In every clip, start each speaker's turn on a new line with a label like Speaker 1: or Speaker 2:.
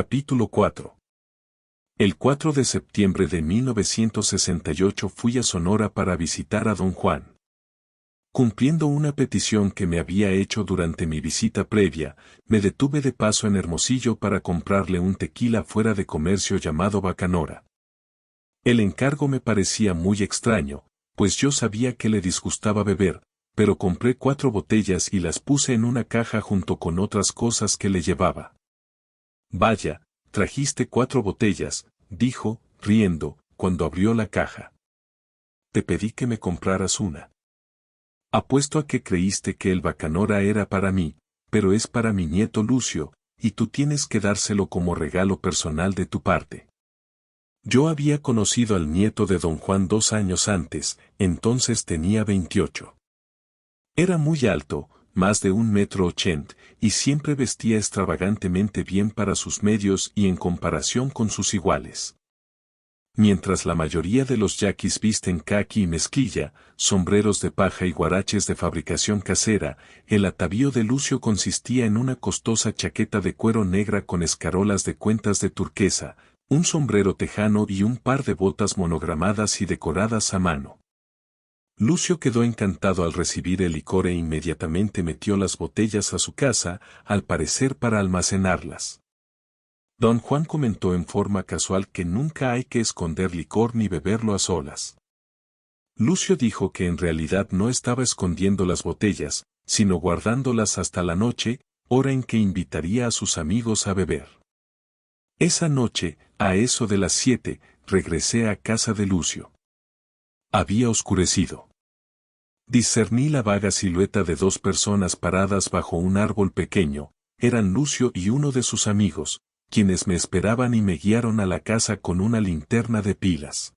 Speaker 1: Capítulo 4. El 4 de septiembre de 1968 fui a Sonora para visitar a don Juan. Cumpliendo una petición que me había hecho durante mi visita previa, me detuve de paso en Hermosillo para comprarle un tequila fuera de comercio llamado Bacanora. El encargo me parecía muy extraño, pues yo sabía que le disgustaba beber, pero compré 4 botellas y las puse en una caja junto con otras cosas que le llevaba. Vaya, trajiste 4 botellas, dijo, riendo, cuando abrió la caja. Te pedí que me compraras una. Apuesto a que creíste que el Bacanora era para mí, pero es para mi nieto Lucio, y tú tienes que dárselo como regalo personal de tu parte. Yo había conocido al nieto de don Juan 2 años antes, entonces tenía 28. Era muy alto, más de 1,80 m, y siempre vestía extravagantemente bien para sus medios y en comparación con sus iguales. Mientras la mayoría de los yaquis visten caqui y mezclilla, sombreros de paja y guaraches de fabricación casera, el atavío de Lucio consistía en una costosa chaqueta de cuero negra con escarolas de cuentas de turquesa, un sombrero tejano y un par de botas monogramadas y decoradas a mano. Lucio quedó encantado al recibir el licor e inmediatamente metió las botellas a su casa, al parecer para almacenarlas. Don Juan comentó en forma casual que nunca hay que esconder licor ni beberlo a solas. Lucio dijo que en realidad no estaba escondiendo las botellas, sino guardándolas hasta la noche, hora en que invitaría a sus amigos a beber. Esa noche, a eso de las 7, regresé a casa de Lucio. Había oscurecido. Discerní la vaga silueta de 2 personas paradas bajo un árbol pequeño, eran Lucio y uno de sus amigos, quienes me esperaban y me guiaron a la casa con una linterna de pilas.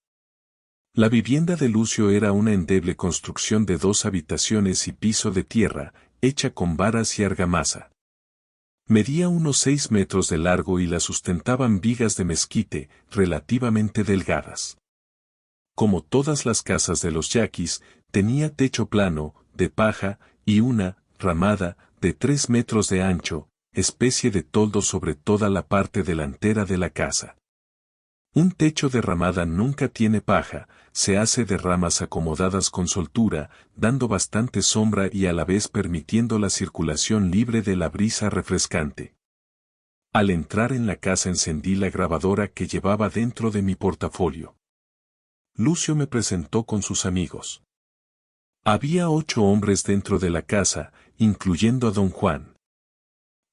Speaker 1: La vivienda de Lucio era una endeble construcción de 2 habitaciones y piso de tierra, hecha con varas y argamasa. Medía unos 6 metros de largo y la sustentaban vigas de mezquite, relativamente delgadas. Como todas las casas de los yaquis, tenía techo plano, de paja, y una ramada, de 3 metros de ancho, especie de toldo sobre toda la parte delantera de la casa. Un techo de ramada nunca tiene paja, se hace de ramas acomodadas con soltura, dando bastante sombra y a la vez permitiendo la circulación libre de la brisa refrescante. Al entrar en la casa encendí la grabadora que llevaba dentro de mi portafolio. Lucio me presentó con sus amigos. Había 8 hombres dentro de la casa, incluyendo a don Juan.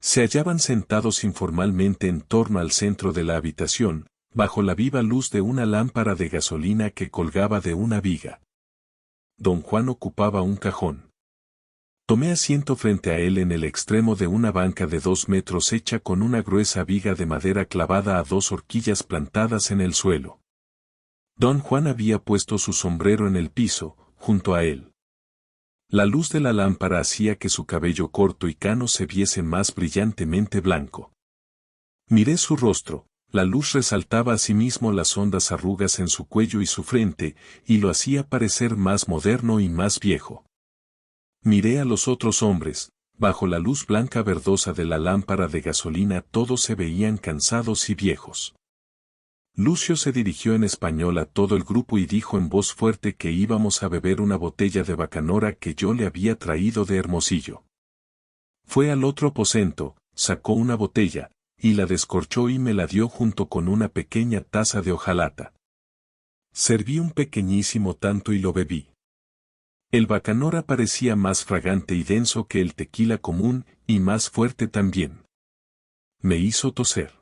Speaker 1: Se hallaban sentados informalmente en torno al centro de la habitación, bajo la viva luz de una lámpara de gasolina que colgaba de una viga. Don Juan ocupaba un cajón. Tomé asiento frente a él en el extremo de una banca de 2 metros hecha con una gruesa viga de madera clavada a 2 horquillas plantadas en el suelo. Don Juan había puesto su sombrero en el piso, junto a él. La luz de la lámpara hacía que su cabello corto y cano se viese más brillantemente blanco. Miré su rostro, la luz resaltaba asimismo las hondas arrugas en su cuello y su frente, y lo hacía parecer más moderno y más viejo. Miré a los otros hombres, bajo la luz blanca verdosa de la lámpara de gasolina todos se veían cansados y viejos. Lucio se dirigió en español a todo el grupo y dijo en voz fuerte que íbamos a beber una botella de Bacanora que yo le había traído de Hermosillo. Fue al otro aposento, sacó una botella, y la descorchó y me la dio junto con una pequeña taza de hojalata. Serví un pequeñísimo tanto y lo bebí. El Bacanora parecía más fragante y denso que el tequila común, y más fuerte también. Me hizo toser.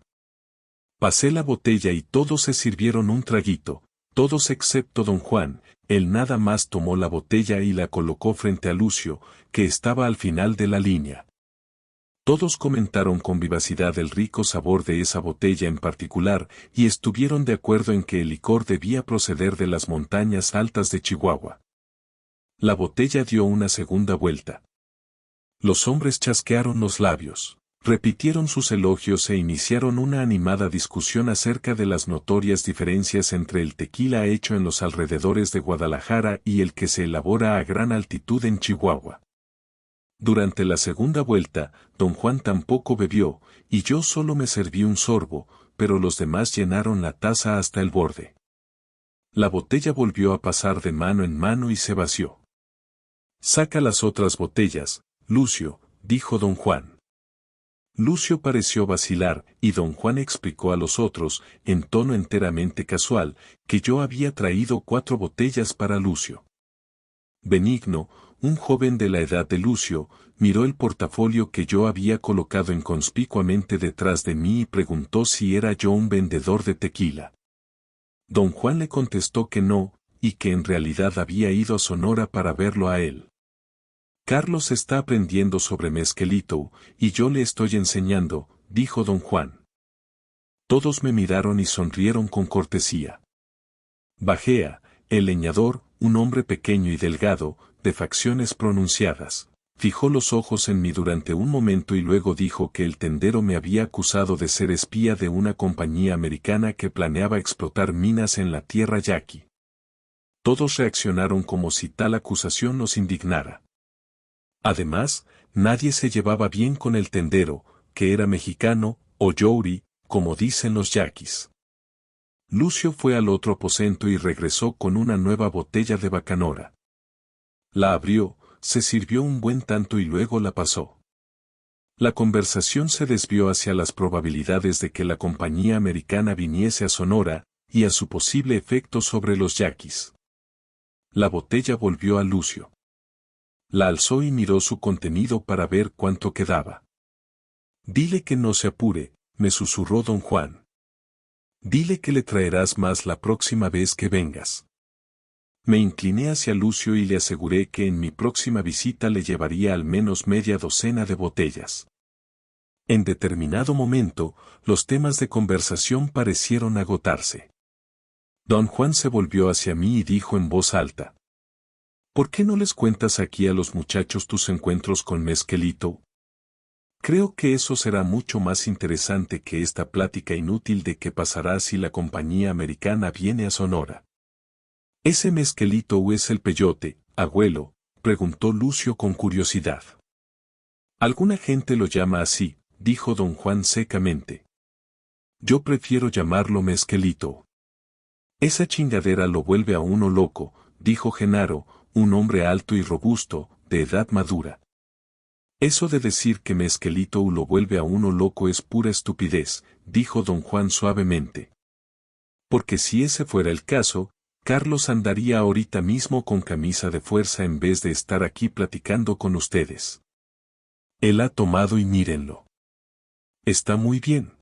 Speaker 1: Pasé la botella y todos se sirvieron un traguito, todos excepto don Juan, él nada más tomó la botella y la colocó frente a Lucio, que estaba al final de la línea. Todos comentaron con vivacidad el rico sabor de esa botella en particular y estuvieron de acuerdo en que el licor debía proceder de las montañas altas de Chihuahua. La botella dio una segunda vuelta. Los hombres chasquearon los labios. Repitieron sus elogios e iniciaron una animada discusión acerca de las notorias diferencias entre el tequila hecho en los alrededores de Guadalajara y el que se elabora a gran altitud en Chihuahua. Durante la segunda vuelta, don Juan tampoco bebió, y yo solo me serví un sorbo, pero los demás llenaron la taza hasta el borde. La botella volvió a pasar de mano en mano y se vació. «Saca las otras botellas, Lucio», dijo don Juan. Lucio pareció vacilar, y don Juan explicó a los otros, en tono enteramente casual, que yo había traído 4 botellas para Lucio. Benigno, un joven de la edad de Lucio, miró el portafolio que yo había colocado inconspicuamente detrás de mí y preguntó si era yo un vendedor de tequila. Don Juan le contestó que no, y que en realidad había ido a Sonora para verlo a él. «Carlos está aprendiendo sobre mezquelito, y yo le estoy enseñando», dijo don Juan. Todos me miraron y sonrieron con cortesía. Bajea, el leñador, un hombre pequeño y delgado, de facciones pronunciadas, fijó los ojos en mí durante un momento y luego dijo que el tendero me había acusado de ser espía de una compañía americana que planeaba explotar minas en la tierra yaqui. Todos reaccionaron como si tal acusación nos indignara. Además, nadie se llevaba bien con el tendero, que era mexicano, o Yowri, como dicen los yaquis. Lucio fue al otro aposento y regresó con una nueva botella de bacanora. La abrió, se sirvió un buen tanto y luego la pasó. La conversación se desvió hacia las probabilidades de que la compañía americana viniese a Sonora, y a su posible efecto sobre los yaquis. La botella volvió a Lucio. La alzó y miró su contenido para ver cuánto quedaba. «Dile que no se apure», me susurró don Juan. «Dile que le traerás más la próxima vez que vengas». Me incliné hacia Lucio y le aseguré que en mi próxima visita le llevaría al menos media docena de botellas. En determinado momento, los temas de conversación parecieron agotarse. Don Juan se volvió hacia mí y dijo en voz alta: «¿Por qué no les cuentas aquí a los muchachos tus encuentros con Mezquelito? Creo que eso será mucho más interesante que esta plática inútil de qué pasará si la compañía americana viene a Sonora». «¿Ese Mezquelito o es el peyote, abuelo?», preguntó Lucio con curiosidad. «Alguna gente lo llama así», dijo don Juan secamente. «Yo prefiero llamarlo Mezquelito». «Esa chingadera lo vuelve a uno loco», dijo Genaro, un hombre alto y robusto, de edad madura. «Eso de decir que Mezquelito lo vuelve a uno loco es pura estupidez», dijo don Juan suavemente. «Porque si ese fuera el caso, Carlos andaría ahorita mismo con camisa de fuerza en vez de estar aquí platicando con ustedes. Él ha tomado y mírenlo. Está muy bien».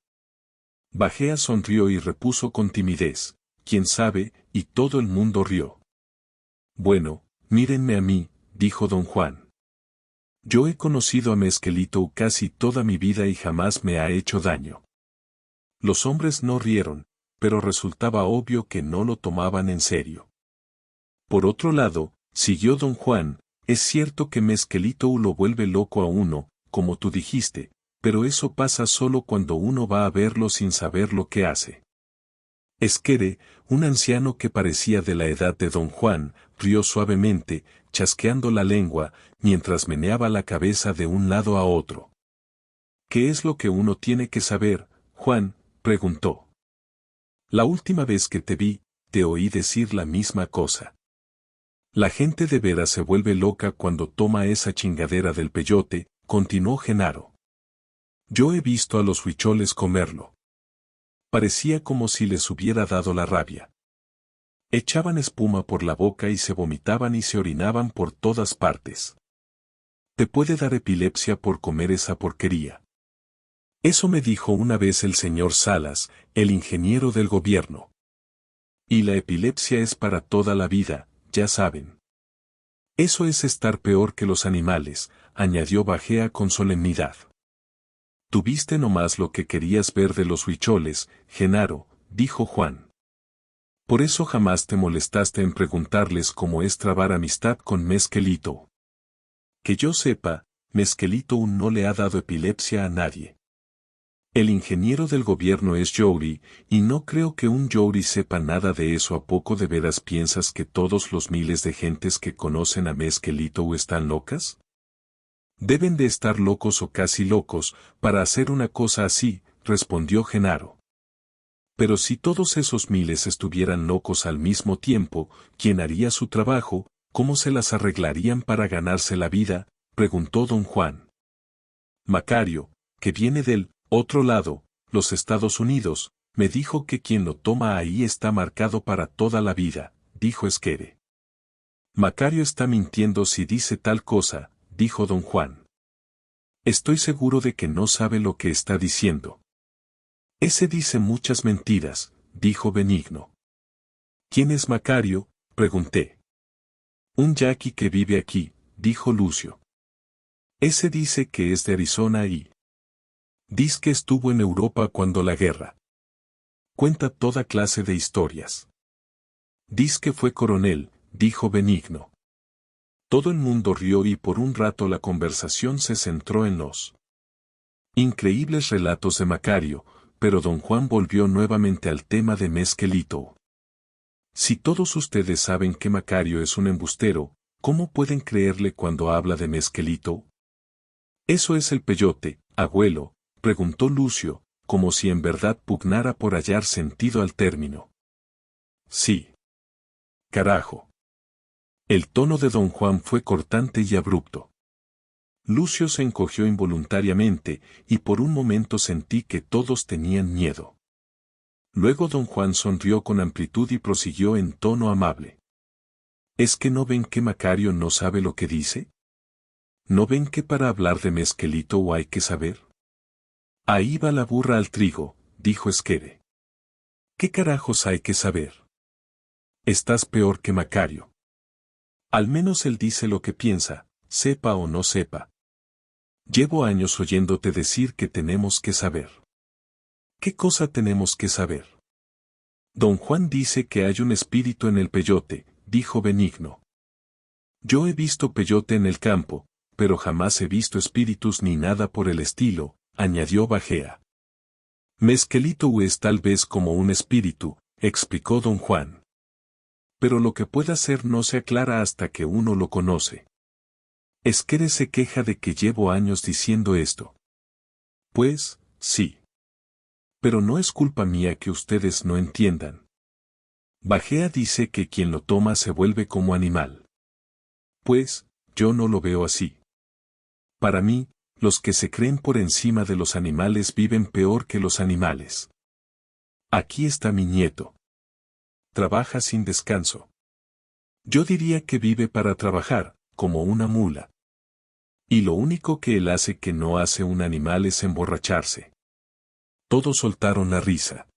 Speaker 1: Bajea sonrió y repuso con timidez: «¿Quién sabe?», y todo el mundo rió. «Bueno, mírenme a mí», dijo don Juan. «Yo he conocido a Mezquelito casi toda mi vida y jamás me ha hecho daño». Los hombres no rieron, pero resultaba obvio que no lo tomaban en serio. «Por otro lado», siguió don Juan, «es cierto que Mezquelito lo vuelve loco a uno, como tú dijiste, pero eso pasa solo cuando uno va a verlo sin saber lo que hace». Esquere, un anciano que parecía de la edad de don Juan, rió suavemente, chasqueando la lengua, mientras meneaba la cabeza de un lado a otro. «¿Qué es lo que uno tiene que saber, Juan?», preguntó. «La última vez que te vi, te oí decir la misma cosa. La gente de veras se vuelve loca cuando toma esa chingadera del peyote», continuó Genaro. «Yo he visto a los huicholes comerlo. Parecía como si les hubiera dado la rabia. Echaban espuma por la boca y se vomitaban y se orinaban por todas partes. Te puede dar epilepsia por comer esa porquería». Eso me dijo una vez el señor Salas, el ingeniero del gobierno. «Y la epilepsia es para toda la vida, ya saben». «Eso es estar peor que los animales», añadió Bajea con solemnidad. «Tuviste nomás lo que querías ver de los huicholes, Genaro», dijo Juan. «Por eso jamás te molestaste en preguntarles cómo es trabar amistad con Mezquelito. Que yo sepa, Mezquelito no le ha dado epilepsia a nadie. El ingeniero del gobierno es Yowri, y no creo que un Yowri sepa nada de eso. ¿A poco de veras piensas que todos los miles de gentes que conocen a Mezquelito están locas?». Deben de estar locos o casi locos, para hacer una cosa así, respondió Genaro. Pero si todos esos miles estuvieran locos al mismo tiempo, ¿quién haría su trabajo? ¿Cómo se las arreglarían para ganarse la vida? Preguntó don Juan. Macario, que viene del otro lado, los Estados Unidos, me dijo que quien lo toma ahí está marcado para toda la vida, dijo Esquere. Macario está mintiendo si dice tal cosa, dijo don Juan. Estoy seguro de que no sabe lo que está diciendo. Ese dice muchas mentiras, dijo Benigno. ¿Quién es Macario? Pregunté. Un yaqui que vive aquí, dijo Lucio. Ese dice que es de Arizona y dice que estuvo en Europa cuando la guerra. Cuenta toda clase de historias. Dice que fue coronel, dijo Benigno. Todo el mundo rió y por un rato la conversación se centró en los increíbles relatos de Macario, pero don Juan volvió nuevamente al tema de Mesquelito. Si todos ustedes saben que Macario es un embustero, ¿cómo pueden creerle cuando habla de Mesquelito? ¿Eso es el peyote, abuelo?, preguntó Lucio, como si en verdad pugnara por hallar sentido al término. Sí. Carajo. El tono de don Juan fue cortante y abrupto. Lucio se encogió involuntariamente, y por un momento sentí que todos tenían miedo. Luego don Juan sonrió con amplitud y prosiguió en tono amable. ¿Es que no ven que Macario no sabe lo que dice? ¿No ven que para hablar de Mesquelito hay que saber? Ahí va la burra al trigo, dijo Esquere. ¿Qué carajos hay que saber? Estás peor que Macario. Al menos él dice lo que piensa, sepa o no sepa. Llevo años oyéndote decir que tenemos que saber. ¿Qué cosa tenemos que saber? Don Juan dice que hay un espíritu en el peyote, dijo Benigno. Yo he visto peyote en el campo, pero jamás he visto espíritus ni nada por el estilo, añadió Bajea. Mesquelito es tal vez como un espíritu, explicó don Juan. Pero lo que pueda ser no se aclara hasta que uno lo conoce. Esquere se queja de que llevo años diciendo esto. Pues, sí. Pero no es culpa mía que ustedes no entiendan. Bajea dice que quien lo toma se vuelve como animal. Pues, yo no lo veo así. Para mí, los que se creen por encima de los animales viven peor que los animales. Aquí está mi nieto. Trabaja sin descanso. Yo diría que vive para trabajar, como una mula. Y lo único que él hace que no hace un animal es emborracharse. Todos soltaron la risa.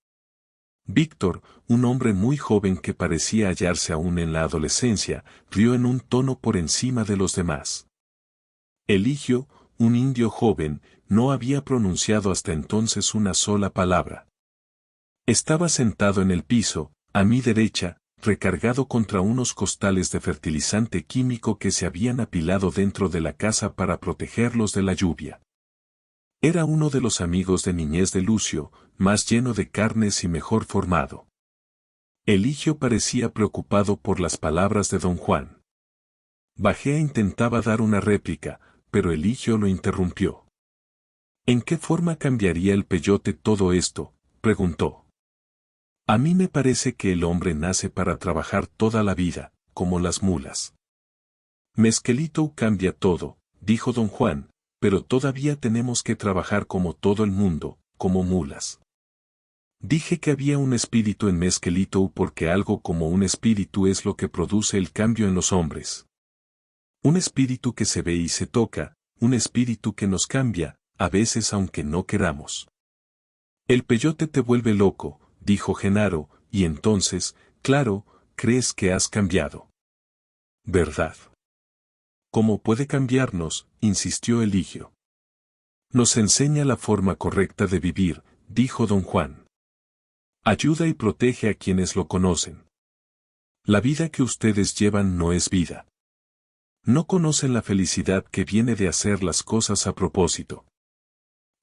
Speaker 1: Víctor, un hombre muy joven que parecía hallarse aún en la adolescencia, rió en un tono por encima de los demás. Eligio, un indio joven, no había pronunciado hasta entonces una sola palabra. Estaba sentado en el piso, a mi derecha, recargado contra unos costales de fertilizante químico que se habían apilado dentro de la casa para protegerlos de la lluvia. Era uno de los amigos de niñez de Lucio, más lleno de carnes y mejor formado. Eligio parecía preocupado por las palabras de don Juan. Bajea intentaba dar una réplica, pero Eligio lo interrumpió. ¿En qué forma cambiaría el peyote todo esto?, preguntó. A mí me parece que el hombre nace para trabajar toda la vida, como las mulas. Mesquelito cambia todo, dijo don Juan, pero todavía tenemos que trabajar como todo el mundo, como mulas. Dije que había un espíritu en Mesquelito porque algo como un espíritu es lo que produce el cambio en los hombres. Un espíritu que se ve y se toca, un espíritu que nos cambia, a veces aunque no queramos. El peyote te vuelve loco, dijo Genaro, y entonces, claro, crees que has cambiado. ¿Verdad? ¿Cómo puede cambiarnos?, insistió Eligio. Nos enseña la forma correcta de vivir, dijo don Juan. Ayuda y protege a quienes lo conocen. La vida que ustedes llevan no es vida. No conocen la felicidad que viene de hacer las cosas a propósito.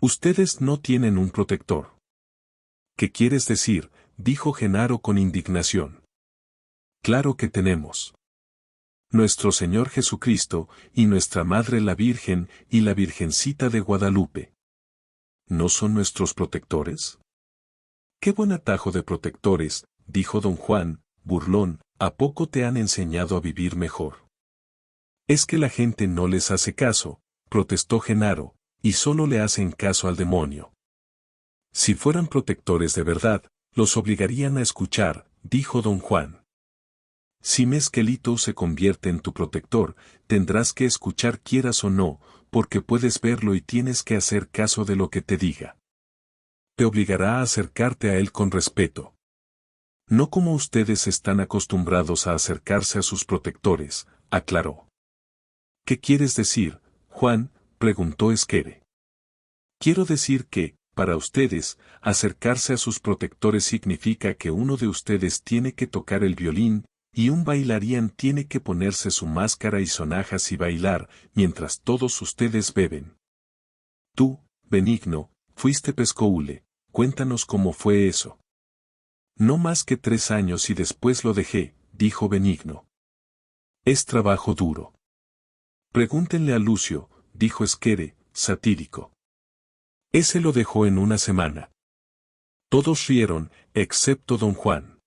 Speaker 1: Ustedes no tienen un protector. ¿Qué quieres decir?, dijo Genaro con indignación. Claro que tenemos. nuestro Señor Jesucristo, y nuestra Madre la Virgen, y la Virgencita de Guadalupe. ¿No son nuestros protectores? ¡Qué buen atajo de protectores!, dijo don Juan, burlón, ¿a poco te han enseñado a vivir mejor? Es que la gente no les hace caso, protestó Genaro, y solo le hacen caso al demonio. Si fueran protectores de verdad, los obligarían a escuchar, dijo don Juan. Si Mezquelito se convierte en tu protector, tendrás que escuchar quieras o no, porque puedes verlo y tienes que hacer caso de lo que te diga. Te obligará a acercarte a él con respeto. No como ustedes están acostumbrados a acercarse a sus protectores, aclaró. ¿Qué quieres decir, Juan?, preguntó Esquere. Quiero decir que, para ustedes, acercarse a sus protectores significa que uno de ustedes tiene que tocar el violín, y un bailarín tiene que ponerse su máscara y sonajas y bailar, mientras todos ustedes beben. Tú, Benigno, fuiste pescohule, cuéntanos cómo fue eso. No más que 3 años y después lo dejé, dijo Benigno. Es trabajo duro. Pregúntenle a Lucio, dijo Esquere, satírico. Ese lo dejó en 1 semana. Todos rieron, excepto don Juan.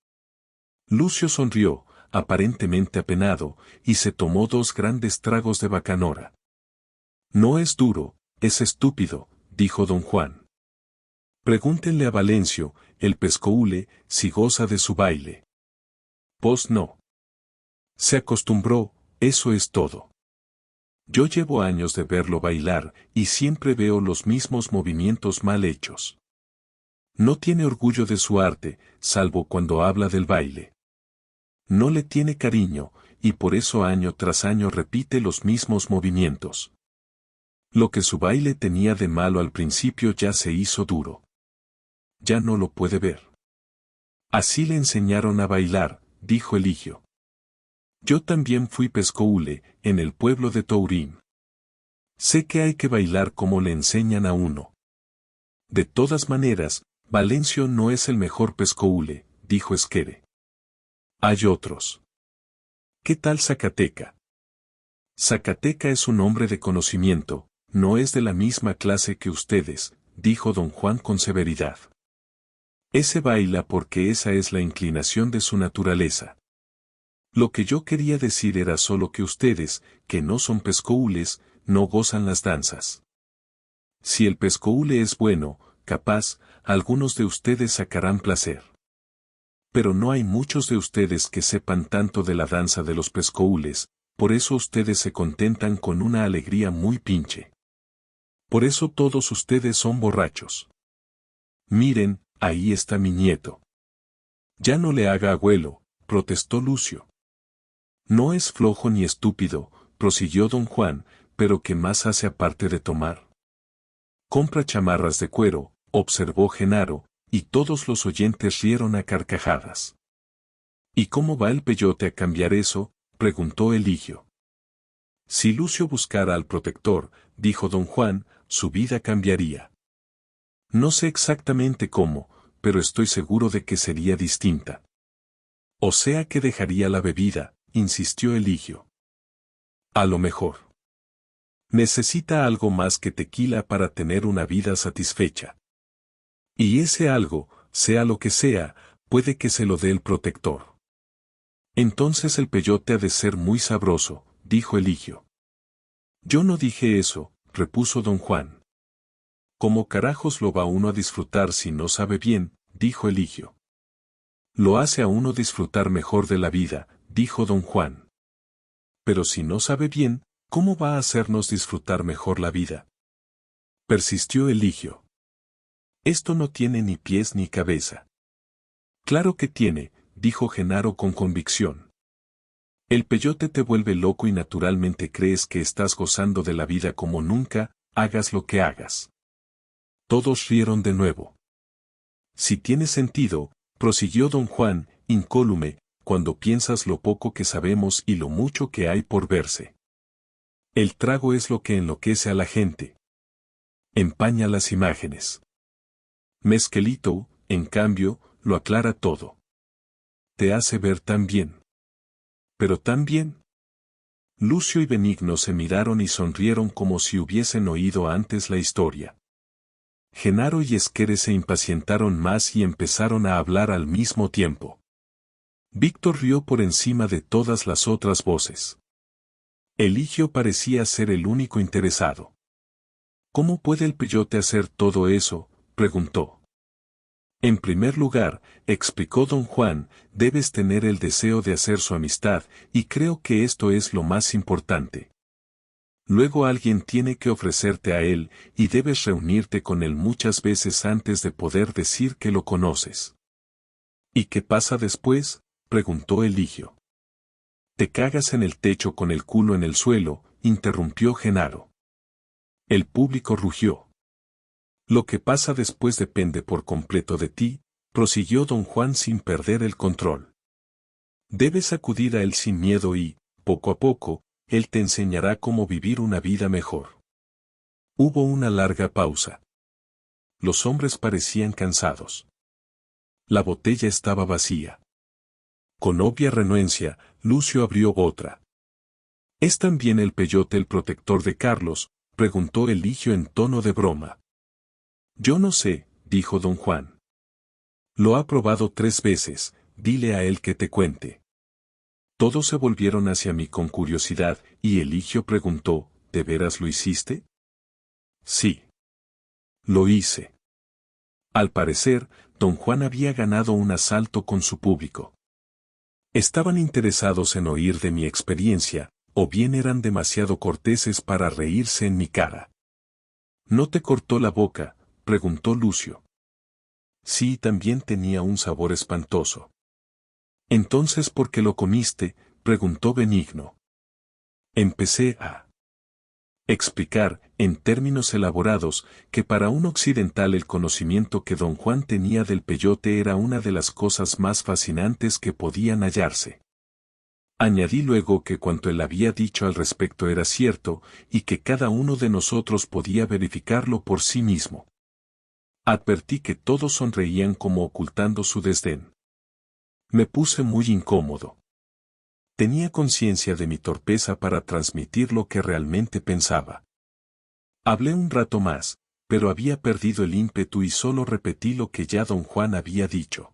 Speaker 1: Lucio sonrió, aparentemente apenado, y se tomó 2 grandes tragos de bacanora. No es duro, es estúpido, dijo don Juan. Pregúntenle a Valencio, el pescohule, si goza de su baile. Pues no. Se acostumbró, eso es todo. Yo llevo años de verlo bailar, y siempre veo los mismos movimientos mal hechos. No tiene orgullo de su arte, salvo cuando habla del baile. No le tiene cariño, y por eso año tras año repite los mismos movimientos. Lo que su baile tenía de malo al principio ya se hizo duro. Ya no lo puede ver. Así le enseñaron a bailar, dijo Eligio. Yo también fui pescohule, en el pueblo de Tourín. Sé que hay que bailar como le enseñan a uno. De todas maneras, Valencio no es el mejor pescohule, dijo Esquere. Hay otros. ¿Qué tal Zacateca? Zacateca es un hombre de conocimiento, no es de la misma clase que ustedes, dijo don Juan con severidad. Ese baila porque esa es la inclinación de su naturaleza. Lo que yo quería decir era solo que ustedes, que no son pescohules, no gozan las danzas. Si el pescohule es bueno, capaz, algunos de ustedes sacarán placer. Pero no hay muchos de ustedes que sepan tanto de la danza de los pescohules, por eso ustedes se contentan con una alegría muy pinche. Por eso todos ustedes son borrachos. Miren, ahí está mi nieto. Ya no le haga abuelo, protestó Lucio. No es flojo ni estúpido, prosiguió don Juan, pero ¿qué más hace aparte de tomar? Compra chamarras de cuero, observó Genaro, y todos los oyentes rieron a carcajadas. ¿Y cómo va el peyote a cambiar eso?, preguntó Eligio. Si Lucio buscara al protector, dijo don Juan, su vida cambiaría. No sé exactamente cómo, pero estoy seguro de que sería distinta. O sea que dejaría la bebida, insistió Eligio. A lo mejor. Necesita algo más que tequila para tener una vida satisfecha. Y ese algo, sea lo que sea, puede que se lo dé el protector. Entonces el peyote ha de ser muy sabroso, dijo Eligio. Yo no dije eso, repuso don Juan. ¿Cómo carajos lo va uno a disfrutar si no sabe bien?, dijo Eligio. Lo hace a uno disfrutar mejor de la vida, dijo don Juan. Pero si no sabe bien, ¿cómo va a hacernos disfrutar mejor la vida? Persistió Eligio. Esto no tiene ni pies ni cabeza. Claro que tiene, dijo Genaro con convicción. El peyote te vuelve loco y naturalmente crees que estás gozando de la vida como nunca, hagas lo que hagas. Todos rieron de nuevo. Si tiene sentido, prosiguió don Juan, incólume, cuando piensas lo poco que sabemos y lo mucho que hay por verse. El trago es lo que enloquece a la gente. Empaña las imágenes. Mezquelito, en cambio, lo aclara todo. Te hace ver tan bien. Pero tan bien. Lucio y Benigno se miraron y sonrieron como si hubiesen oído antes la historia. Genaro y Esquere se impacientaron más y empezaron a hablar al mismo tiempo. Víctor rió por encima de todas las otras voces. Eligio parecía ser el único interesado. ¿Cómo puede el peyote hacer todo eso?, preguntó. En primer lugar, explicó don Juan, debes tener el deseo de hacer su amistad, y creo que esto es lo más importante. Luego alguien tiene que ofrecerte a él, y debes reunirte con él muchas veces antes de poder decir que lo conoces. ¿Y qué pasa después?, preguntó Eligio. Te cagas en el techo con el culo en el suelo, interrumpió Genaro. El público rugió. Lo que pasa después depende por completo de ti, prosiguió don Juan sin perder el control. Debes acudir a él sin miedo y, poco a poco, él te enseñará cómo vivir una vida mejor. Hubo una larga pausa. Los hombres parecían cansados. La botella estaba vacía. Con obvia renuencia, Lucio abrió otra. ¿Es también el peyote el protector de Carlos?, preguntó Eligio en tono de broma. Yo no sé, dijo don Juan. Lo ha probado 3 veces, dile a él que te cuente. Todos se volvieron hacia mí con curiosidad, y Eligio preguntó, ¿de veras lo hiciste? Sí. Lo hice. Al parecer, don Juan había ganado un asalto con su público. Estaban interesados en oír de mi experiencia, o bien eran demasiado corteses para reírse en mi cara. ¿No te cortó la boca?, preguntó Lucio. Sí, también tenía un sabor espantoso. Entonces, ¿por qué lo comiste?, preguntó Benigno. Empecé a explicar, en términos elaborados, que para un occidental el conocimiento que don Juan tenía del peyote era una de las cosas más fascinantes que podían hallarse. Añadí luego que cuanto él había dicho al respecto era cierto, y que cada uno de nosotros podía verificarlo por sí mismo. Advertí que todos sonreían como ocultando su desdén. Me puse muy incómodo. Tenía conciencia de mi torpeza para transmitir lo que realmente pensaba. Hablé un rato más, pero había perdido el ímpetu y solo repetí lo que ya don Juan había dicho.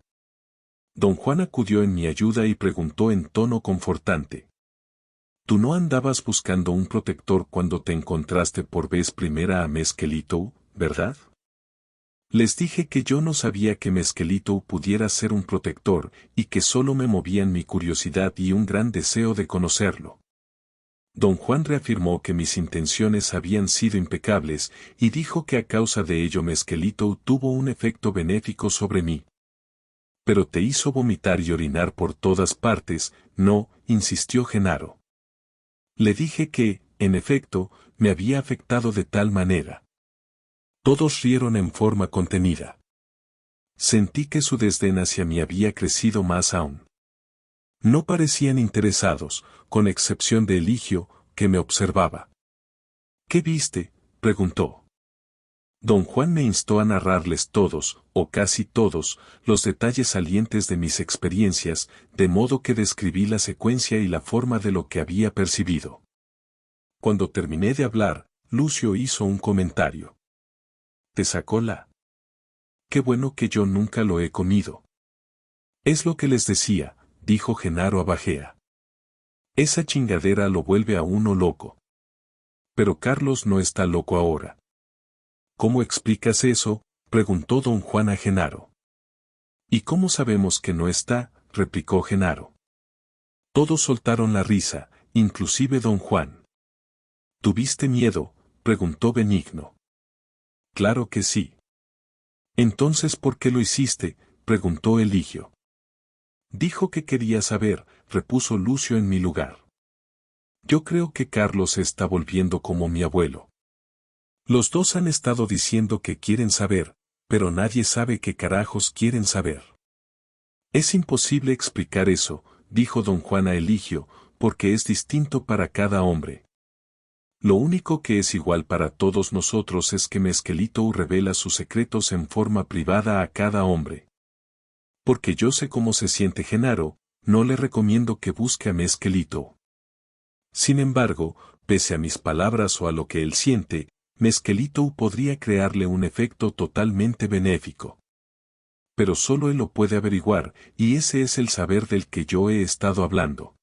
Speaker 1: Don Juan acudió en mi ayuda y preguntó en tono confortante. ¿Tú no andabas buscando un protector cuando te encontraste por vez primera a Mesquelito, verdad? Les dije que yo no sabía que Mesquelito pudiera ser un protector, y que solo me movían mi curiosidad y un gran deseo de conocerlo. Don Juan reafirmó que mis intenciones habían sido impecables, y dijo que a causa de ello Mesquelito tuvo un efecto benéfico sobre mí. Pero te hizo vomitar y orinar por todas partes, ¿no?, insistió Genaro. Le dije que, en efecto, me había afectado de tal manera. Todos rieron en forma contenida. Sentí que su desdén hacia mí había crecido más aún. No parecían interesados, con excepción de Eligio, que me observaba. ¿Qué viste?, preguntó. Don Juan me instó a narrarles todos, o casi todos, los detalles salientes de mis experiencias, de modo que describí la secuencia y la forma de lo que había percibido. Cuando terminé de hablar, Lucio hizo un comentario. ¿Te sacó la? Qué bueno que yo nunca lo he comido. Es lo que les decía, dijo Genaro a Bajea. Esa chingadera lo vuelve a uno loco. Pero Carlos no está loco ahora. ¿Cómo explicas eso?, preguntó don Juan a Genaro. ¿Y cómo sabemos que no está?, replicó Genaro. Todos soltaron la risa, inclusive don Juan. ¿Tuviste miedo?, preguntó Benigno. Claro que sí. Entonces, ¿por qué lo hiciste?, preguntó Eligio. Dijo que quería saber, repuso Lucio en mi lugar. Yo creo que Carlos se está volviendo como mi abuelo. Los dos han estado diciendo que quieren saber, pero nadie sabe qué carajos quieren saber. Es imposible explicar eso, dijo don Juan a Eligio, porque es distinto para cada hombre. Lo único que es igual para todos nosotros es que Mesquelito revela sus secretos en forma privada a cada hombre. Porque yo sé cómo se siente Genaro, no le recomiendo que busque a Mesquelito. Sin embargo, pese a mis palabras o a lo que él siente, Mezquelito podría crearle un efecto totalmente benéfico. Pero solo él lo puede averiguar, y ese es el saber del que yo he estado hablando.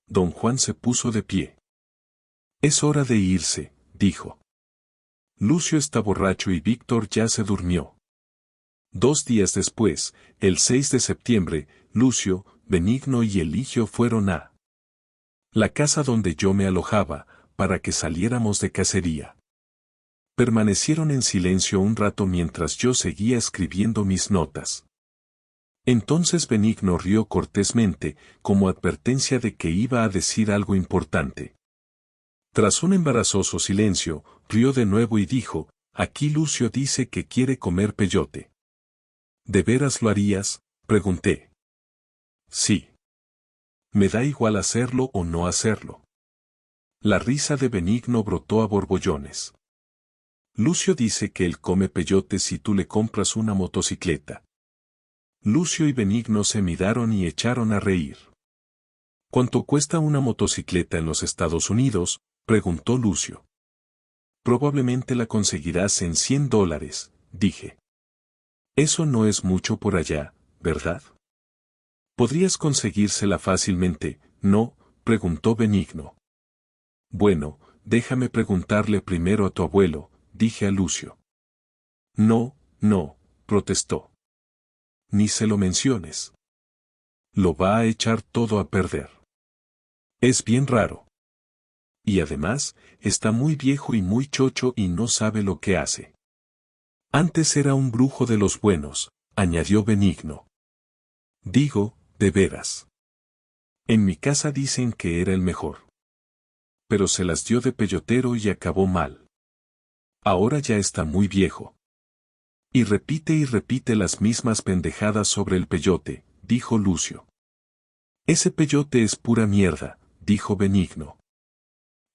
Speaker 1: Don Juan se puso de pie. Es hora de irse, dijo. Lucio está borracho y Víctor ya se durmió. 2 días después, el 6 de septiembre, Lucio, Benigno y Eligio fueron a la casa donde yo me alojaba, para que saliéramos de cacería. Permanecieron en silencio un rato mientras yo seguía escribiendo mis notas. Entonces Benigno rió cortésmente, como advertencia de que iba a decir algo importante. Tras un embarazoso silencio, rió de nuevo y dijo, aquí Lucio dice que quiere comer peyote. ¿De veras lo harías? Pregunté. Sí. Me da igual hacerlo o no hacerlo. La risa de Benigno brotó a borbollones. Lucio dice que él come peyote si tú le compras una motocicleta. Lucio y Benigno se miraron y echaron a reír. ¿Cuánto cuesta una motocicleta en los Estados Unidos? Preguntó Lucio. Probablemente la conseguirás en $100, dije. Eso no es mucho por allá, ¿verdad? Podrías conseguírsela fácilmente, ¿no? Preguntó Benigno. Bueno, déjame preguntarle primero a tu abuelo, dije a Lucio. No, no, protestó. Ni se lo menciones. Lo va a echar todo a perder. Es bien raro. Y además, está muy viejo y muy chocho y no sabe lo que hace. Antes era un brujo de los buenos, añadió Benigno. Digo, de veras. En mi casa dicen que era el mejor. Pero se las dio de peyotero y acabó mal. Ahora ya está muy viejo. Y repite las mismas pendejadas sobre el peyote, dijo Lucio. Ese peyote es pura mierda, dijo Benigno.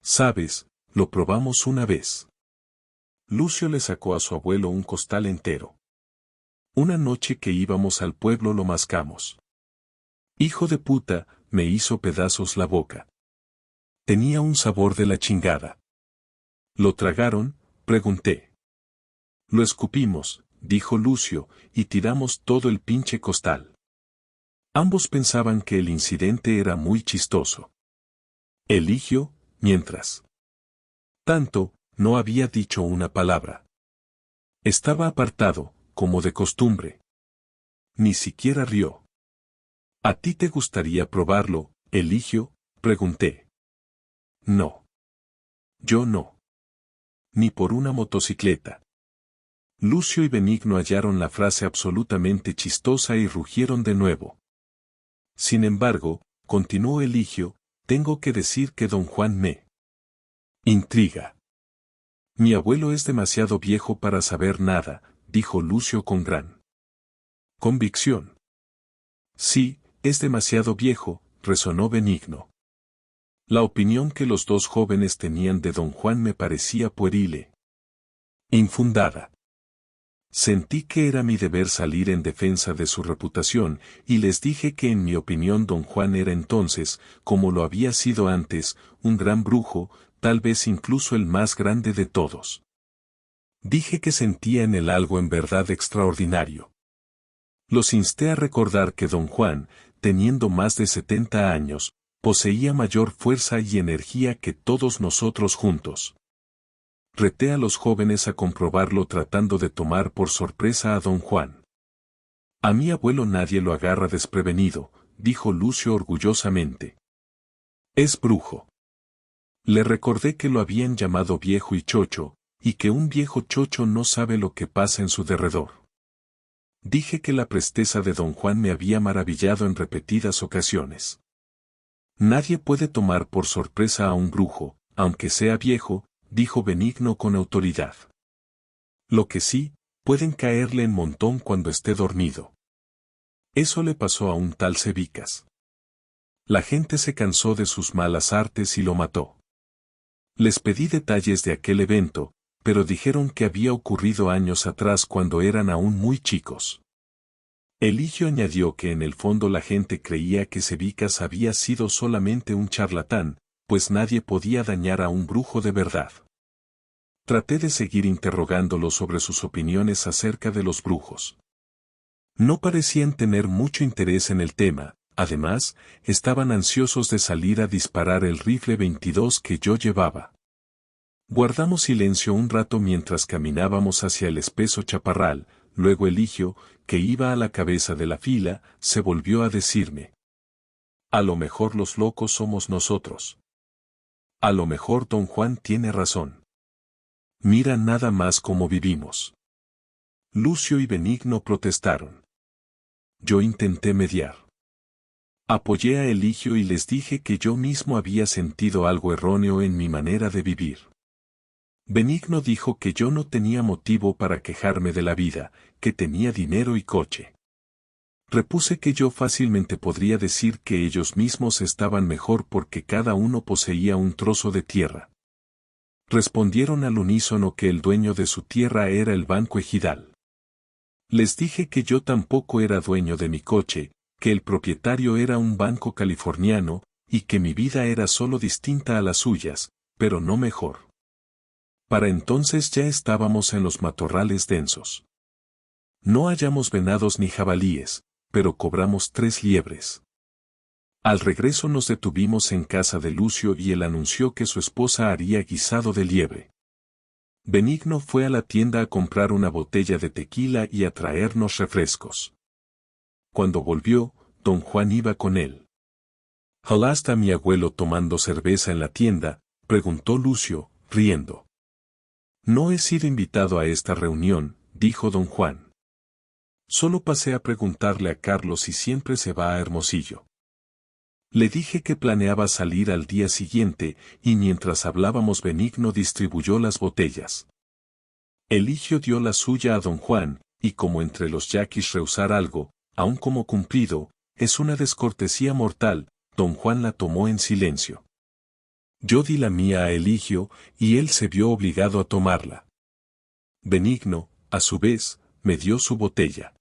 Speaker 1: Sabes, lo probamos una vez. Lucio le sacó a su abuelo un costal entero. Una noche que íbamos al pueblo lo mascamos. Hijo de puta, me hizo pedazos la boca. Tenía un sabor de la chingada. ¿Lo tragaron? Pregunté. Lo escupimos, dijo Lucio, y tiramos todo el pinche costal. Ambos pensaban que el incidente era muy chistoso. Eligio, mientras tanto, no había dicho una palabra. Estaba apartado, como de costumbre. Ni siquiera rió. ¿A ti te gustaría probarlo, Eligio? Pregunté. No. Yo no. Ni por una motocicleta. Lucio y Benigno hallaron la frase absolutamente chistosa y rugieron de nuevo. Sin embargo, continuó Eligio, tengo que decir que don Juan me intriga. Mi abuelo es demasiado viejo para saber nada, dijo Lucio con gran convicción. Sí, es demasiado viejo, resonó Benigno. La opinión que los dos jóvenes tenían de don Juan me parecía puerile. Infundada. Sentí que era mi deber salir en defensa de su reputación, y les dije que en mi opinión don Juan era entonces, como lo había sido antes, un gran brujo, tal vez incluso el más grande de todos. Dije que sentía en él algo en verdad extraordinario. Los insté a recordar que don Juan, teniendo más de 70 años, poseía mayor fuerza y energía que todos nosotros juntos. Reté a los jóvenes a comprobarlo tratando de tomar por sorpresa a don Juan. A mi abuelo nadie lo agarra desprevenido, dijo Lucio orgullosamente. Es brujo. Le recordé que lo habían llamado viejo y chocho, y que un viejo chocho no sabe lo que pasa en su derredor. Dije que la presteza de don Juan me había maravillado en repetidas ocasiones. Nadie puede tomar por sorpresa a un brujo, aunque sea viejo, dijo Benigno con autoridad. Lo que sí, pueden caerle en montón cuando esté dormido. Eso le pasó a un tal Cebicas. La gente se cansó de sus malas artes y lo mató. Les pedí detalles de aquel evento, pero dijeron que había ocurrido años atrás cuando eran aún muy chicos. Eligio añadió que en el fondo la gente creía que Cebicas había sido solamente un charlatán, pues nadie podía dañar a un brujo de verdad. Traté de seguir interrogándolo sobre sus opiniones acerca de los brujos. No parecían tener mucho interés en el tema, además, estaban ansiosos de salir a disparar el rifle 22 que yo llevaba. Guardamos silencio un rato mientras caminábamos hacia el espeso chaparral, luego Eligio, que iba a la cabeza de la fila, se volvió a decirme: a lo mejor los locos somos nosotros. A lo mejor don Juan tiene razón. Mira nada más cómo vivimos. Lucio y Benigno protestaron. Yo intenté mediar. Apoyé a Eligio y les dije que yo mismo había sentido algo erróneo en mi manera de vivir. Benigno dijo que yo no tenía motivo para quejarme de la vida, que tenía dinero y coche. Repuse que yo fácilmente podría decir que ellos mismos estaban mejor porque cada uno poseía un trozo de tierra. Respondieron al unísono que el dueño de su tierra era el Banco Ejidal. Les dije que yo tampoco era dueño de mi coche, que el propietario era un banco californiano, y que mi vida era solo distinta a las suyas, pero no mejor. Para entonces ya estábamos en los matorrales densos. No hallamos venados ni jabalíes, pero cobramos 3 liebres. Al regreso nos detuvimos en casa de Lucio y él anunció que su esposa haría guisado de liebre. Benigno fue a la tienda a comprar una botella de tequila y a traernos refrescos. Cuando volvió, don Juan iba con él. ¿Jalá está mi abuelo tomando cerveza en la tienda?, preguntó Lucio, riendo. No he sido invitado a esta reunión, dijo don Juan. Solo pasé a preguntarle a Carlos si siempre se va a Hermosillo. Le dije que planeaba salir al día siguiente, y mientras hablábamos Benigno distribuyó las botellas. Eligio dio la suya a don Juan, y como entre los yaquis rehusar algo, aun como cumplido, es una descortesía mortal, don Juan la tomó en silencio. Yo di la mía a Eligio, y él se vio obligado a tomarla. Benigno, a su vez, me dio su botella.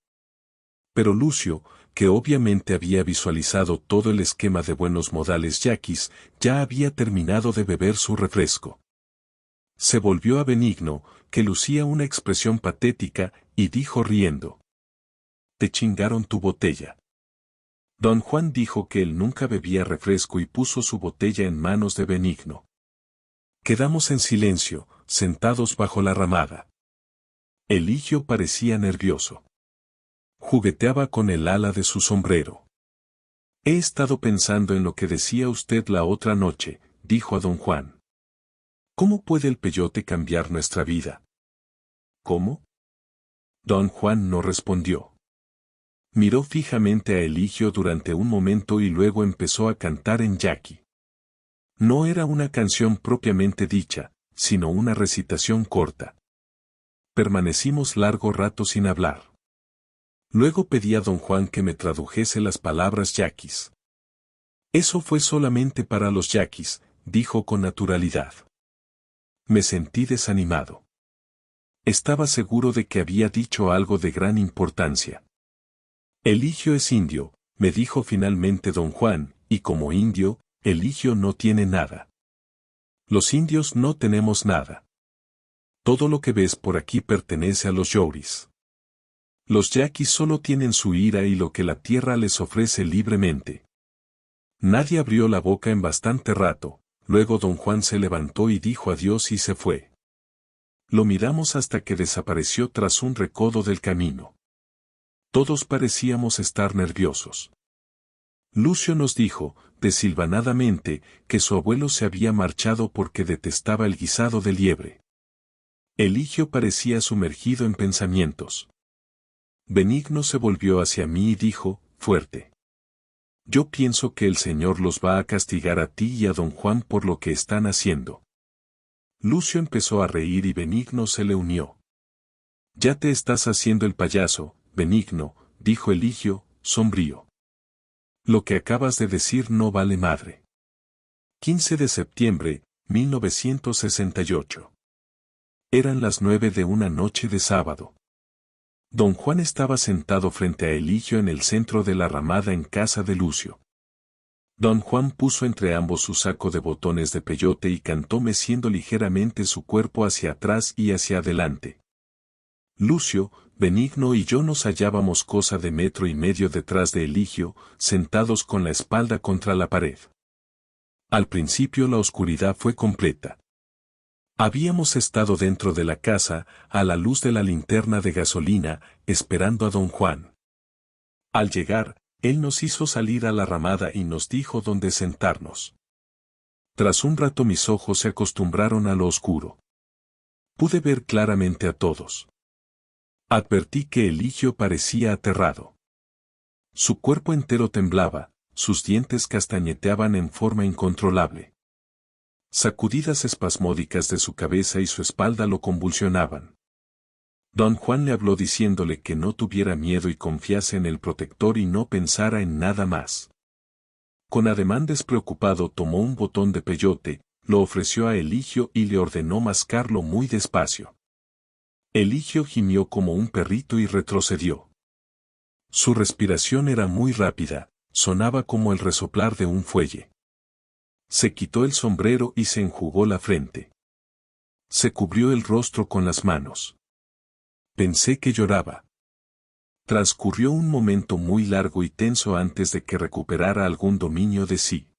Speaker 1: Pero Lucio, que obviamente había visualizado todo el esquema de buenos modales yaquis, ya había terminado de beber su refresco. Se volvió a Benigno, que lucía una expresión patética, y dijo riendo: «Te chingaron tu botella». Don Juan dijo que él nunca bebía refresco y puso su botella en manos de Benigno. Quedamos en silencio, sentados bajo la ramada. Eligio parecía nervioso. Jugueteaba con el ala de su sombrero. «He estado pensando en lo que decía usted la otra noche», dijo a don Juan. «¿Cómo puede el peyote cambiar nuestra vida?» «¿Cómo?» Don Juan no respondió. Miró fijamente a Eligio durante un momento y luego empezó a cantar en yaqui. No era una canción propiamente dicha, sino una recitación corta. Permanecimos largo rato sin hablar. Luego pedí a don Juan que me tradujese las palabras yaquis. «Eso fue solamente para los yaquis», dijo con naturalidad. Me sentí desanimado. Estaba seguro de que había dicho algo de gran importancia. «Eligio es indio», me dijo finalmente don Juan, «y como indio, Eligio no tiene nada. Los indios no tenemos nada. Todo lo que ves por aquí pertenece a los yauris. Los yaquis solo tienen su ira y lo que la tierra les ofrece libremente». Nadie abrió la boca en bastante rato, luego don Juan se levantó y dijo adiós y se fue. Lo miramos hasta que desapareció tras un recodo del camino. Todos parecíamos estar nerviosos. Lucio nos dijo, desilvanadamente, que su abuelo se había marchado porque detestaba el guisado de liebre. Eligio parecía sumergido en pensamientos. Benigno se volvió hacia mí y dijo, fuerte: «Yo pienso que el Señor los va a castigar a ti y a don Juan por lo que están haciendo». Lucio empezó a reír y Benigno se le unió. «Ya te estás haciendo el payaso, Benigno», dijo Eligio, sombrío. «Lo que acabas de decir no vale madre». 15 de septiembre, 1968. Eran las 9 de una noche de sábado. Don Juan estaba sentado frente a Eligio en el centro de la ramada en casa de Lucio. Don Juan puso entre ambos su saco de botones de peyote y cantó meciendo ligeramente su cuerpo hacia atrás y hacia adelante. Lucio, Benigno y yo nos hallábamos cosa de 1,5 metros detrás de Eligio, sentados con la espalda contra la pared. Al principio la oscuridad fue completa. Habíamos estado dentro de la casa, a la luz de la linterna de gasolina, esperando a don Juan. Al llegar, él nos hizo salir a la ramada y nos dijo dónde sentarnos. Tras un rato mis ojos se acostumbraron a lo oscuro. Pude ver claramente a todos. Advertí que Eligio parecía aterrado. Su cuerpo entero temblaba, sus dientes castañeteaban en forma incontrolable. Sacudidas espasmódicas de su cabeza y su espalda lo convulsionaban. Don Juan le habló diciéndole que no tuviera miedo y confiase en el protector y no pensara en nada más. Con ademán despreocupado tomó un botón de peyote, lo ofreció a Eligio y le ordenó mascarlo muy despacio. Eligio gimió como un perrito y retrocedió. Su respiración era muy rápida, sonaba como el resoplar de un fuelle. Se quitó el sombrero y se enjugó la frente. Se cubrió el rostro con las manos. Pensé que lloraba. Transcurrió un momento muy largo y tenso antes de que recuperara algún dominio de sí.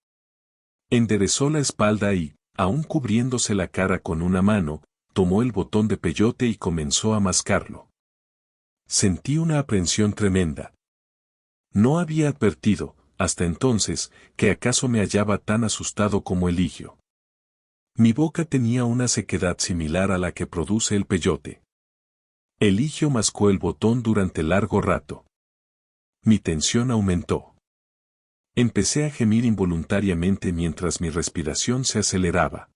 Speaker 1: Enderezó la espalda y, aún cubriéndose la cara con una mano, tomó el botón de peyote y comenzó a mascarlo. Sentí una aprensión tremenda. No había advertido, hasta entonces, que acaso me hallaba tan asustado como Eligio. Mi boca tenía una sequedad similar a la que produce el peyote. Eligio mascó el botón durante largo rato. Mi tensión aumentó. Empecé a gemir involuntariamente mientras mi respiración se aceleraba.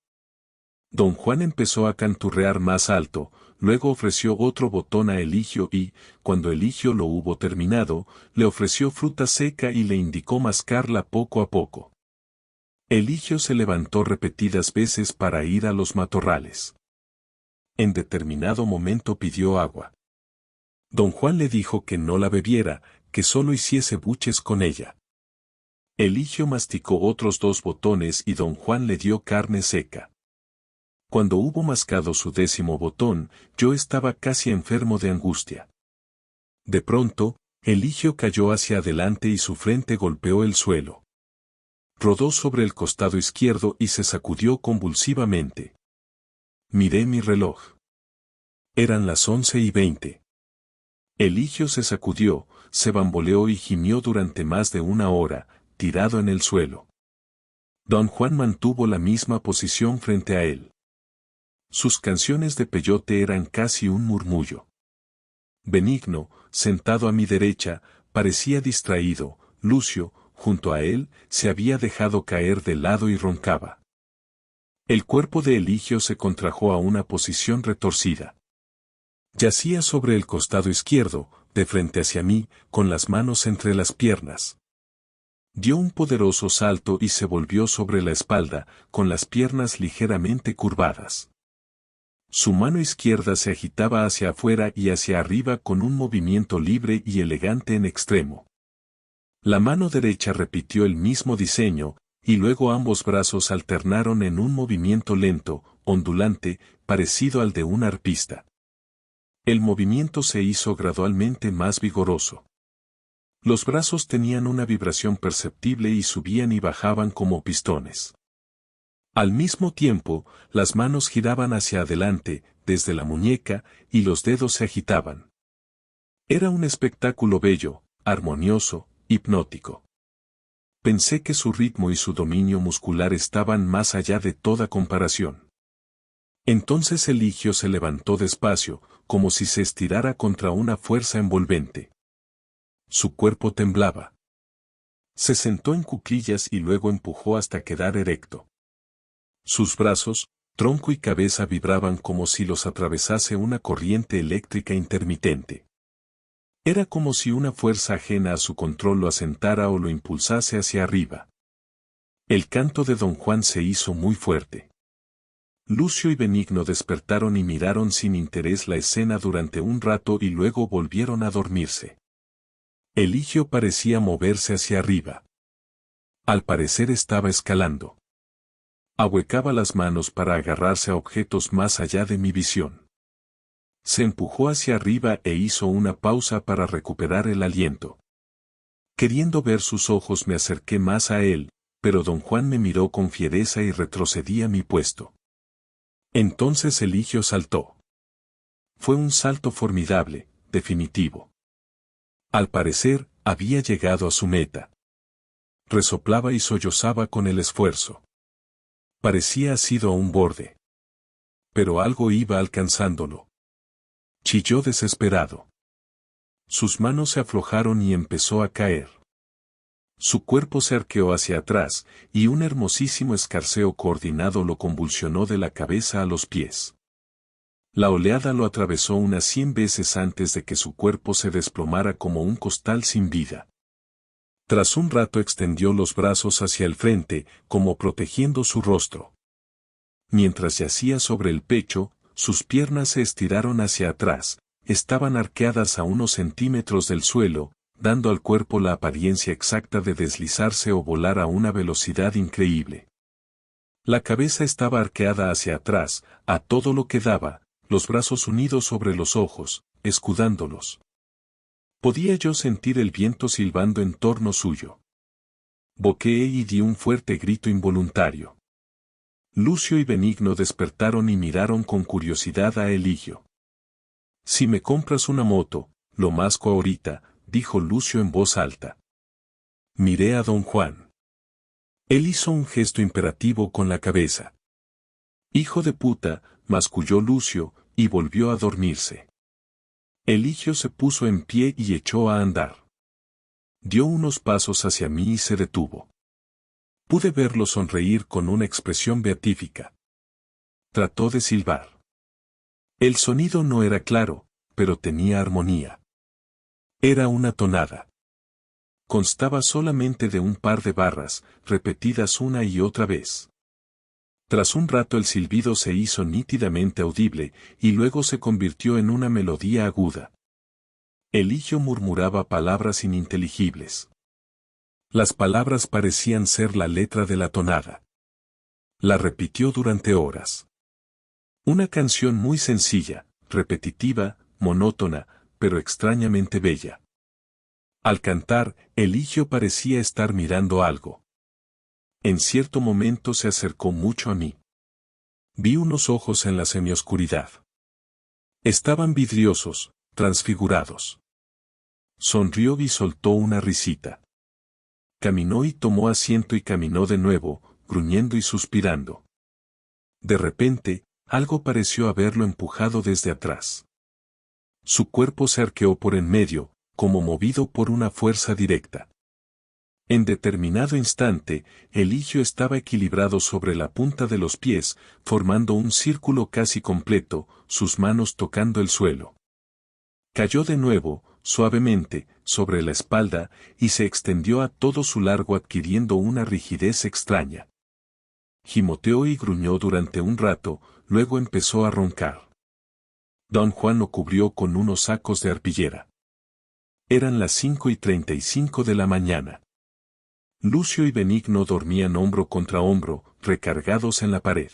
Speaker 1: Don Juan empezó a canturrear más alto, luego ofreció otro botón a Eligio y, cuando Eligio lo hubo terminado, le ofreció fruta seca y le indicó mascarla poco a poco. Eligio se levantó repetidas veces para ir a los matorrales. En determinado momento pidió agua. Don Juan le dijo que no la bebiera, que solo hiciese buches con ella. Eligio masticó otros 2 botones y don Juan le dio carne seca. Cuando hubo mascado su 10º botón, yo estaba casi enfermo de angustia. De pronto, Eligio cayó hacia adelante y su frente golpeó el suelo. Rodó sobre el costado izquierdo y se sacudió convulsivamente. Miré mi reloj. Eran las 11:20. Eligio se sacudió, se bamboleó y gimió durante más de 1 hora, tirado en el suelo. Don Juan mantuvo la misma posición frente a él. Sus canciones de peyote eran casi un murmullo. Benigno, sentado a mi derecha, parecía distraído. Lucio, junto a él, se había dejado caer de lado y roncaba. El cuerpo de Eligio se contrajo a una posición retorcida. Yacía sobre el costado izquierdo, de frente hacia mí, con las manos entre las piernas. Dio un poderoso salto y se volvió sobre la espalda, con las piernas ligeramente curvadas. Su mano izquierda se agitaba hacia afuera y hacia arriba con un movimiento libre y elegante en extremo. La mano derecha repitió el mismo diseño, y luego ambos brazos alternaron en un movimiento lento, ondulante, parecido al de un arpista. El movimiento se hizo gradualmente más vigoroso. Los brazos tenían una vibración perceptible y subían y bajaban como pistones. Al mismo tiempo, las manos giraban hacia adelante, desde la muñeca, y los dedos se agitaban. Era un espectáculo bello, armonioso, hipnótico. Pensé que su ritmo y su dominio muscular estaban más allá de toda comparación. Entonces Eligio se levantó despacio, como si se estirara contra una fuerza envolvente. Su cuerpo temblaba. Se sentó en cuclillas y luego empujó hasta quedar erecto. Sus brazos, tronco y cabeza vibraban como si los atravesase una corriente eléctrica intermitente. Era como si una fuerza ajena a su control lo asentara o lo impulsase hacia arriba. El canto de don Juan se hizo muy fuerte. Lucio y Benigno despertaron y miraron sin interés la escena durante un rato y luego volvieron a dormirse. Eligio parecía moverse hacia arriba. Al parecer estaba escalando. Ahuecaba las manos para agarrarse a objetos más allá de mi visión. Se empujó hacia arriba e hizo una pausa para recuperar el aliento. Queriendo ver sus ojos me acerqué más a él, pero don Juan me miró con fiereza y retrocedí a mi puesto. Entonces Eligio saltó. Fue un salto formidable, definitivo. Al parecer, había llegado a su meta. Resoplaba y sollozaba con el esfuerzo. Parecía asido a un borde. Pero algo iba alcanzándolo. Chilló desesperado. Sus manos se aflojaron y empezó a caer. Su cuerpo se arqueó hacia atrás, y un hermosísimo escarceo coordinado lo convulsionó de la cabeza a los pies. La oleada lo atravesó unas 100 veces antes de que su cuerpo se desplomara como un costal sin vida. Tras un rato extendió los brazos hacia el frente, como protegiendo su rostro. Mientras yacía sobre el pecho, sus piernas se estiraron hacia atrás, estaban arqueadas a unos centímetros del suelo, dando al cuerpo la apariencia exacta de deslizarse o volar a una velocidad increíble. La cabeza estaba arqueada hacia atrás, a todo lo que daba, los brazos unidos sobre los ojos, escudándolos. Podía yo sentir el viento silbando en torno suyo. Boqueé y di un fuerte grito involuntario. Lucio y Benigno despertaron y miraron con curiosidad a Eligio. «Si me compras una moto, lo masco ahorita», dijo Lucio en voz alta. Miré a don Juan. Él hizo un gesto imperativo con la cabeza. «Hijo de puta», masculló Lucio, y volvió a dormirse. Eligio se puso en pie y echó a andar. Dio unos pasos hacia mí y se detuvo. Pude verlo sonreír con una expresión beatífica. Trató de silbar. El sonido no era claro, pero tenía armonía. Era una tonada. Constaba solamente de un par de barras, repetidas una y otra vez. Tras un rato el silbido se hizo nítidamente audible, y luego se convirtió en una melodía aguda. Eligio murmuraba palabras ininteligibles. Las palabras parecían ser la letra de la tonada. La repitió durante horas. Una canción muy sencilla, repetitiva, monótona, pero extrañamente bella. Al cantar, Eligio parecía estar mirando algo. En cierto momento se acercó mucho a mí. Vi unos ojos en la semioscuridad. Estaban vidriosos, transfigurados. Sonrió y soltó una risita. Caminó y tomó asiento y caminó de nuevo, gruñendo y suspirando. De repente, algo pareció haberlo empujado desde atrás. Su cuerpo se arqueó por en medio, como movido por una fuerza directa. En determinado instante, Eligio estaba equilibrado sobre la punta de los pies, formando un círculo casi completo, sus manos tocando el suelo. Cayó de nuevo, suavemente, sobre la espalda, y se extendió a todo su largo adquiriendo una rigidez extraña. Gimoteó y gruñó durante un rato, luego empezó a roncar. Don Juan lo cubrió con unos sacos de arpillera. Eran las 5:35 de la mañana. Lucio y Benigno dormían hombro contra hombro, recargados en la pared.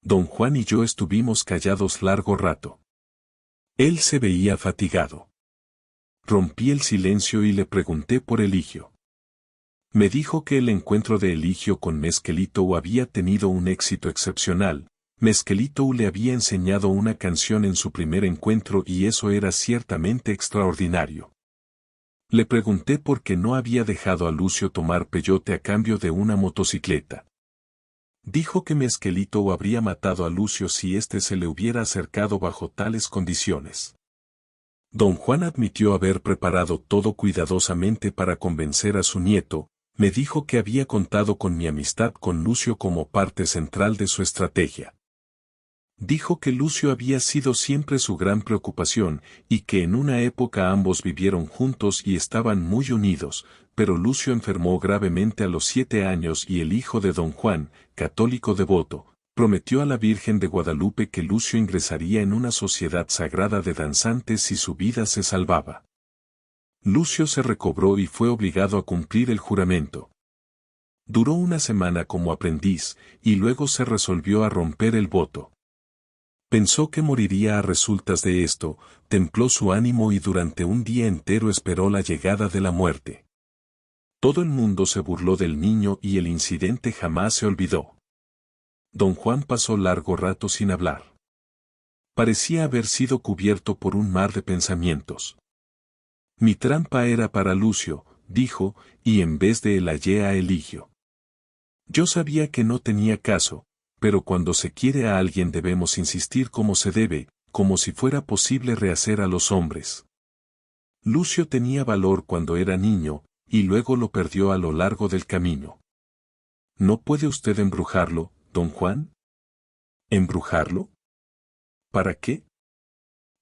Speaker 1: Don Juan y yo estuvimos callados largo rato. Él se veía fatigado. Rompí el silencio y le pregunté por Eligio. Me dijo que el encuentro de Eligio con Mesquelito había tenido un éxito excepcional. Mesquelito le había enseñado una canción en su primer encuentro y eso era ciertamente extraordinario. Le pregunté por qué no había dejado a Lucio tomar peyote a cambio de una motocicleta. Dijo que Mesquelito habría matado a Lucio si éste se le hubiera acercado bajo tales condiciones. Don Juan admitió haber preparado todo cuidadosamente para convencer a su nieto, me dijo que había contado con mi amistad con Lucio como parte central de su estrategia. Dijo que Lucio había sido siempre su gran preocupación, y que en una época ambos vivieron juntos y estaban muy unidos, pero Lucio enfermó gravemente a los 7 años y el hijo de don Juan, católico devoto, prometió a la Virgen de Guadalupe que Lucio ingresaría en una sociedad sagrada de danzantes si su vida se salvaba. Lucio se recobró y fue obligado a cumplir el juramento. Duró una semana como aprendiz, y luego se resolvió a romper el voto. Pensó que moriría a resultas de esto, templó su ánimo y durante un día entero esperó la llegada de la muerte. Todo el mundo se burló del niño y el incidente jamás se olvidó. Don Juan pasó largo rato sin hablar. Parecía haber sido cubierto por un mar de pensamientos. Mi trampa era para Lucio, dijo, y en vez de él hallé a Eligio. Yo sabía que no tenía caso, pero cuando se quiere a alguien debemos insistir como se debe, como si fuera posible rehacer a los hombres. Lucio tenía valor cuando era niño, y luego lo perdió a lo largo del camino. ¿No puede usted embrujarlo, don Juan? ¿Embrujarlo? ¿Para qué?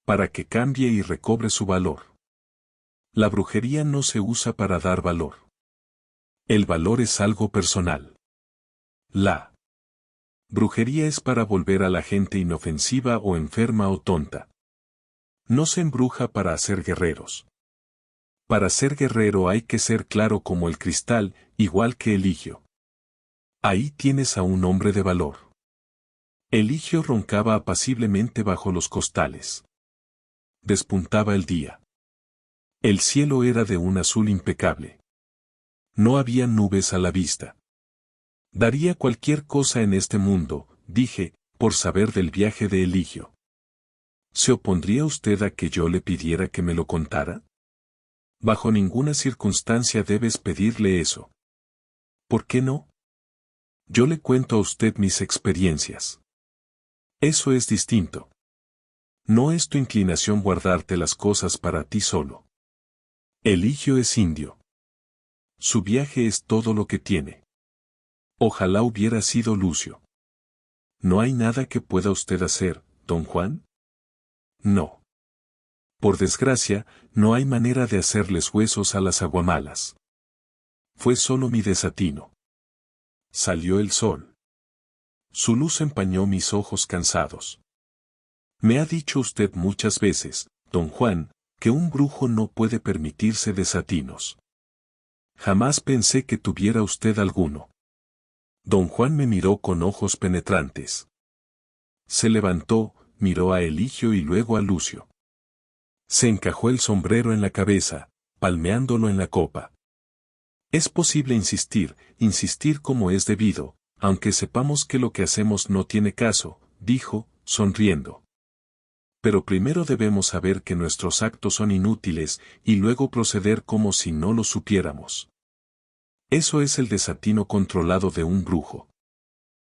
Speaker 1: Para que cambie y recobre su valor. La brujería no se usa para dar valor. El valor es algo personal. La brujería es para volver a la gente inofensiva o enferma o tonta. No se embruja para hacer guerreros. Para ser guerrero hay que ser claro como el cristal, igual que Eligio. Ahí tienes a un hombre de valor. Eligio roncaba apaciblemente bajo los costales. Despuntaba el día. El cielo era de un azul impecable. No había nubes a la vista. Daría cualquier cosa en este mundo, dije, por saber del viaje de Eligio. ¿Se opondría usted a que yo le pidiera que me lo contara? Bajo ninguna circunstancia debes pedirle eso. ¿Por qué no? Yo le cuento a usted mis experiencias. Eso es distinto. No es tu inclinación guardarte las cosas para ti solo. Eligio es indio. Su viaje es todo lo que tiene. Ojalá hubiera sido Lucio. ¿No hay nada que pueda usted hacer, don Juan? No. Por desgracia, no hay manera de hacerles huesos a las aguamalas. Fue solo mi desatino. Salió el sol. Su luz empañó mis ojos cansados. Me ha dicho usted muchas veces, don Juan, que un brujo no puede permitirse desatinos. Jamás pensé que tuviera usted alguno. Don Juan me miró con ojos penetrantes. Se levantó, miró a Eligio y luego a Lucio. Se encajó el sombrero en la cabeza, palmeándolo en la copa. Es posible insistir como es debido, aunque sepamos que lo que hacemos no tiene caso, dijo, sonriendo. Pero primero debemos saber que nuestros actos son inútiles, y luego proceder como si no lo supiéramos. Eso es el desatino controlado de un brujo.